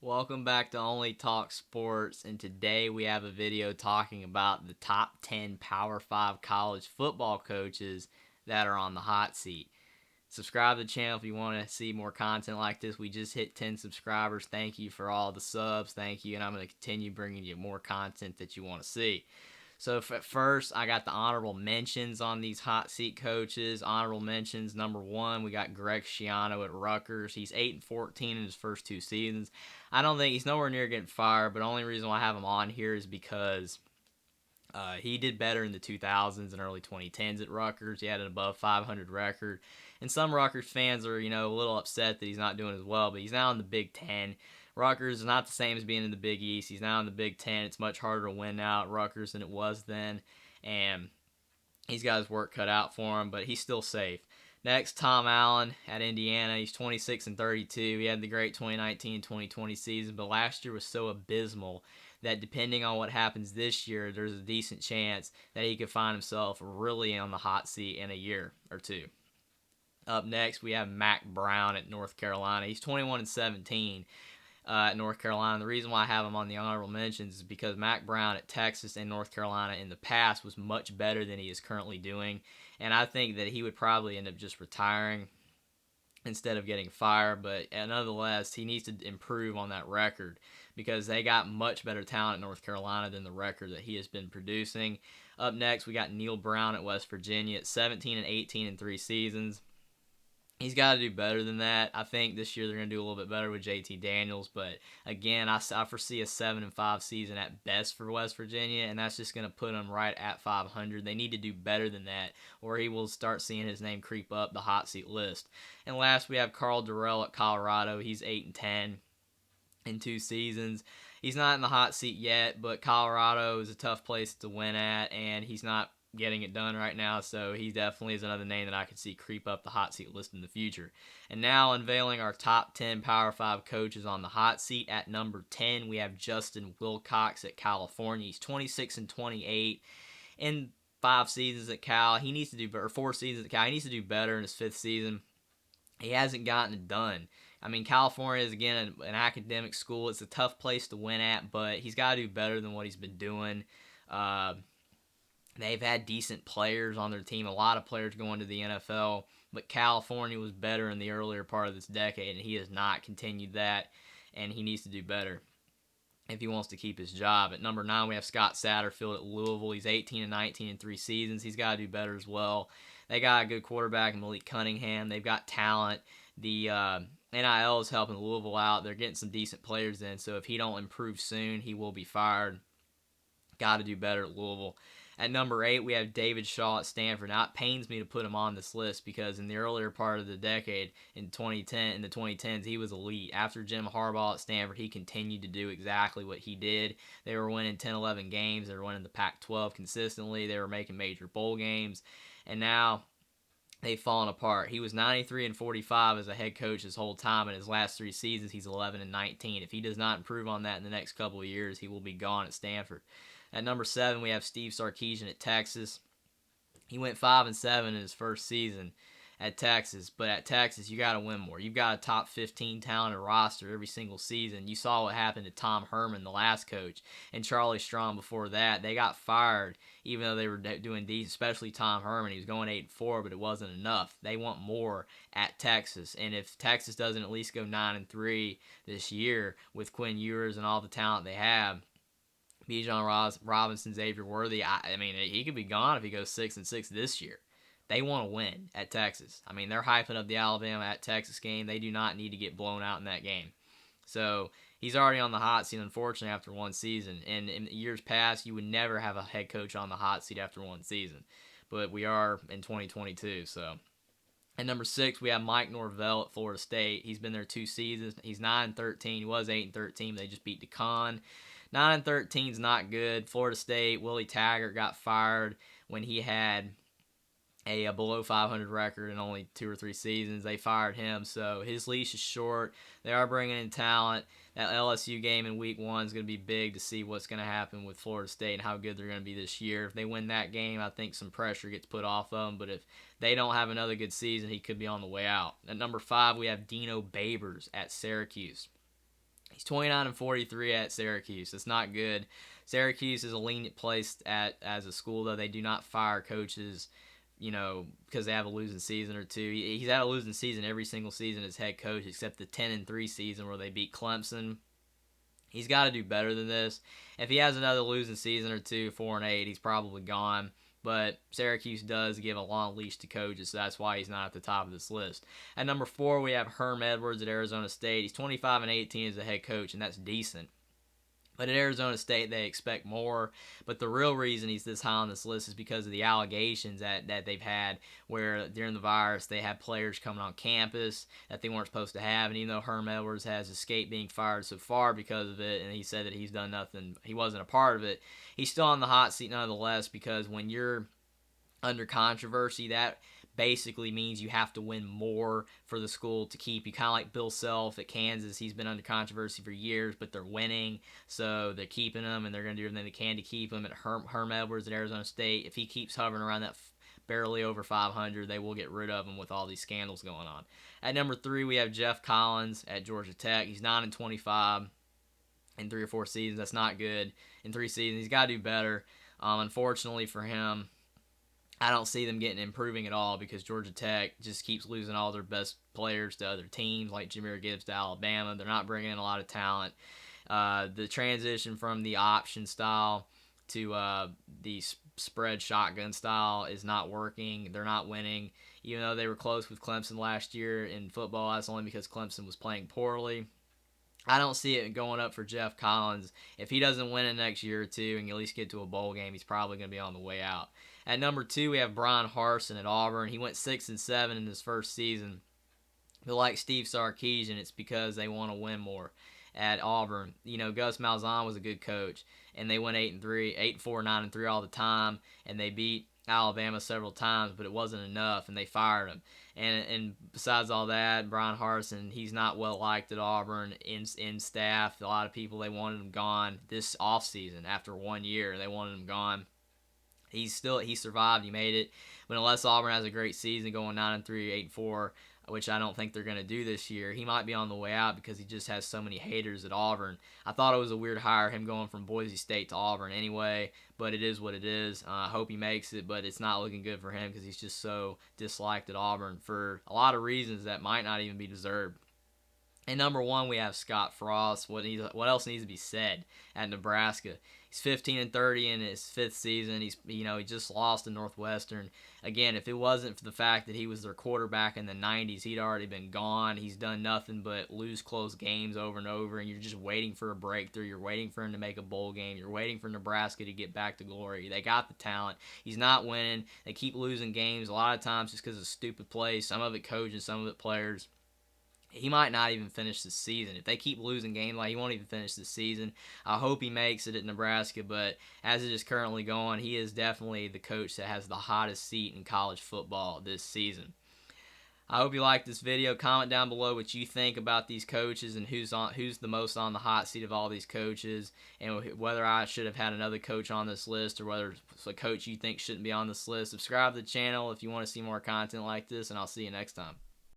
Welcome back to Only Talk Sports, and today we have a video talking about the top 10 Power 5 college football coaches that are on the hot seat. Subscribe to the channel if you want to see more content like this. We just hit 10 subscribers. Thank you for all the subs. Thank you, and I'm going to continue bringing you more content that you want to see. So at first, I got the honorable mentions on these hot seat coaches. Honorable mentions, number one, we got Greg Schiano at Rutgers. He's 8-14 in his first two seasons. I don't think he's nowhere near getting fired, but the only reason why I have him on here is because he did better in the 2000s and early 2010s at Rutgers. He had an above 500 record. And some Rutgers fans are, a little upset that he's not doing as well, but he's now in the Big Ten. Rutgers is not the same as being in the Big East. He's now in the Big Ten. It's much harder to win now at Rutgers than it was then. And he's got his work cut out for him, but he's still safe. Next, Tom Allen at Indiana. He's 26-32. He had the great 2019-2020 season, but last year was so abysmal that depending on what happens this year, there's a decent chance that he could find himself really on the hot seat in a year or two. Up next, we have Mack Brown at North Carolina. He's 21-17 at North Carolina. The reason why I have him on the honorable mentions is because Mack Brown at Texas and North Carolina in the past was much better than he is currently doing, and I think that he would probably end up just retiring instead of getting fired, but nonetheless, he needs to improve on that record because they got much better talent at North Carolina than the record that he has been producing. Up next, we got Neil Brown at West Virginia at 17-18 in 3 seasons. He's got to do better than that. I think this year they're going to do a little bit better with JT Daniels, but again, I foresee a 7-5 season at best for West Virginia, and that's just going to put them right at 500. They need to do better than that, or he will start seeing his name creep up the hot seat list. And last, we have Carl Durrell at Colorado. He's 8-10 in 2 seasons. He's not in the hot seat yet, but Colorado is a tough place to win at, and he's not getting it done right now, so he definitely is another name that I could see creep up the hot seat list in the future. And now unveiling our top 10 Power 5 coaches on the hot seat. At number 10, we have Justin Wilcox at California. He's 26-28 in 5 seasons at Cal. He needs to do better, 4 seasons at Cal. He needs to do better in his 5th season. He hasn't gotten it done. I mean, California is, again, an academic school. It's a tough place to win at, but he's got to do better than what he's been doing. They've had decent players on their team, a lot of players going to the NFL, but California was better in the earlier part of this decade, and he has not continued that, and he needs to do better if he wants to keep his job. At number 9, we have Scott Satterfield at Louisville. He's 18-19 in 3 seasons. He's got to do better as well. They got a good quarterback in Malik Cunningham. They've got talent. The NIL is helping Louisville out. They're getting some decent players in, so if he don't improve soon, he will be fired. Got to do better at Louisville. At number 8, we have David Shaw at Stanford. Now, it pains me to put him on this list because in the earlier part of the decade, in the 2010s, he was elite. After Jim Harbaugh at Stanford, he continued to do exactly what he did. They were winning 10, 11 games. They were winning the Pac-12 consistently. They were making major bowl games. And now they've fallen apart. He was 93-45 as a head coach his whole time. In his last 3 seasons, he's 11-19. If he does not improve on that in the next couple of years, he will be gone at Stanford. At number 7, we have Steve Sarkisian at Texas. He went 5-7 in his first season at Texas, but at Texas, you got to win more. You've got a top 15 talented roster every single season. You saw what happened to Tom Herman, the last coach, and Charlie Strong before that. They got fired, even though they were doing decent, especially Tom Herman. He was going 8-4, but it wasn't enough. They want more at Texas, and if Texas doesn't at least go 9-3 this year with Quinn Ewers and all the talent they have, Bijan Robinson, Xavier Worthy, I mean, he could be gone if he goes 6-6 this year. They want to win at Texas. I mean, they're hyping up the Alabama at Texas game. They do not need to get blown out in that game. So he's already on the hot seat, unfortunately, after 1 season. And in years past, you would never have a head coach on the hot seat after 1 season. But we are in 2022, so. At number 6, we have Mike Norvell at Florida State. He's been there 2 seasons. He's 9-13. He was 8-13. They just beat DeCon. 9-13 is not good. Florida State, Willie Taggart got fired when he had a below 500 record in only 2 or 3 seasons. They fired him, so his leash is short. They are bringing in talent. That LSU game in week 1 is going to be big to see what's going to happen with Florida State and how good they're going to be this year. If they win that game, I think some pressure gets put off them, but if they don't have another good season, he could be on the way out. At number 5, we have Dino Babers at Syracuse. He's 29-43 at Syracuse. That's not good. Syracuse is a lenient place as a school, though. They do not fire coaches, because they have a losing season or two. He's had a losing season every single season as head coach, except the 10-3 season where they beat Clemson. He's got to do better than this. If he has another losing season or two, 4-8, he's probably gone. But Syracuse does give a long leash to coaches, so that's why he's not at the top of this list. At number 4, we have Herm Edwards at Arizona State. He's 25-18 as a head coach, and that's decent. But at Arizona State, they expect more. But the real reason he's this high on this list is because of the allegations that they've had where during the virus they had players coming on campus that they weren't supposed to have. And even though Herm Edwards has escaped being fired so far because of it, and he said that he's done nothing, he wasn't a part of it, he's still on the hot seat nonetheless, because when you're under controversy, that basically means you have to win more for the school to keep you. Kind of like Bill Self at Kansas. He's been under controversy for years, but they're winning, so they're keeping him, and they're going to do everything they can to keep him. At Herm Edwards at Arizona State, if he keeps hovering around that barely over 500, they will get rid of him with all these scandals going on. At number 3, we have Jeff Collins at Georgia Tech. He's 9-25 in 3 or 4 seasons. That's not good. In 3 seasons, he's got to do better. Unfortunately for him, I don't see them improving at all, because Georgia Tech just keeps losing all their best players to other teams, like Jahmyr Gibbs to Alabama. They're not bringing in a lot of talent. The transition from the option style to the spread shotgun style is not working. They're not winning. Even though they were close with Clemson last year in football, that's only because Clemson was playing poorly. I don't see it going up for Jeff Collins. If he doesn't win it next year or two and at least get to a bowl game, he's probably going to be on the way out. At number 2, we have Brian Harsin at Auburn. He went 6-7 in his first season. But like Steve Sarkisian, it's because they want to win more at Auburn. Gus Malzahn was a good coach, and they went 8-3, 8-4, 9-3 all the time, and they beat Alabama several times, but it wasn't enough, and they fired him. And besides all that, Brian Harsin, he's not well liked at Auburn in staff. A lot of people, they wanted him gone this offseason. After 1 year, they wanted him gone. He survived. He made it. But unless Auburn has a great season going 9-3, 8-4, which I don't think they're going to do this year, he might be on the way out because he just has so many haters at Auburn. I thought it was a weird hire, him going from Boise State to Auburn anyway, but it is what it is. I hope he makes it, but it's not looking good for him because he's just so disliked at Auburn for a lot of reasons that might not even be deserved. And number 1, we have Scott Frost. What else needs to be said at Nebraska? He's 15-30 in his 5th season. He just lost to Northwestern. Again, if it wasn't for the fact that he was their quarterback in the 90s, he'd already been gone. He's done nothing but lose close games over and over, and you're just waiting for a breakthrough. You're waiting for him to make a bowl game. You're waiting for Nebraska to get back to glory. They got the talent. He's not winning. They keep losing games a lot of times just because of stupid plays. Some of it coaches, some of it players. He might not even finish the season. If they keep losing games, he won't even finish the season. I hope he makes it at Nebraska, but as it is currently going, he is definitely the coach that has the hottest seat in college football this season. I hope you liked this video. Comment down below what you think about these coaches and who's the most on the hot seat of all these coaches, and whether I should have had another coach on this list or whether it's a coach you think shouldn't be on this list. Subscribe to the channel if you want to see more content like this, and I'll see you next time.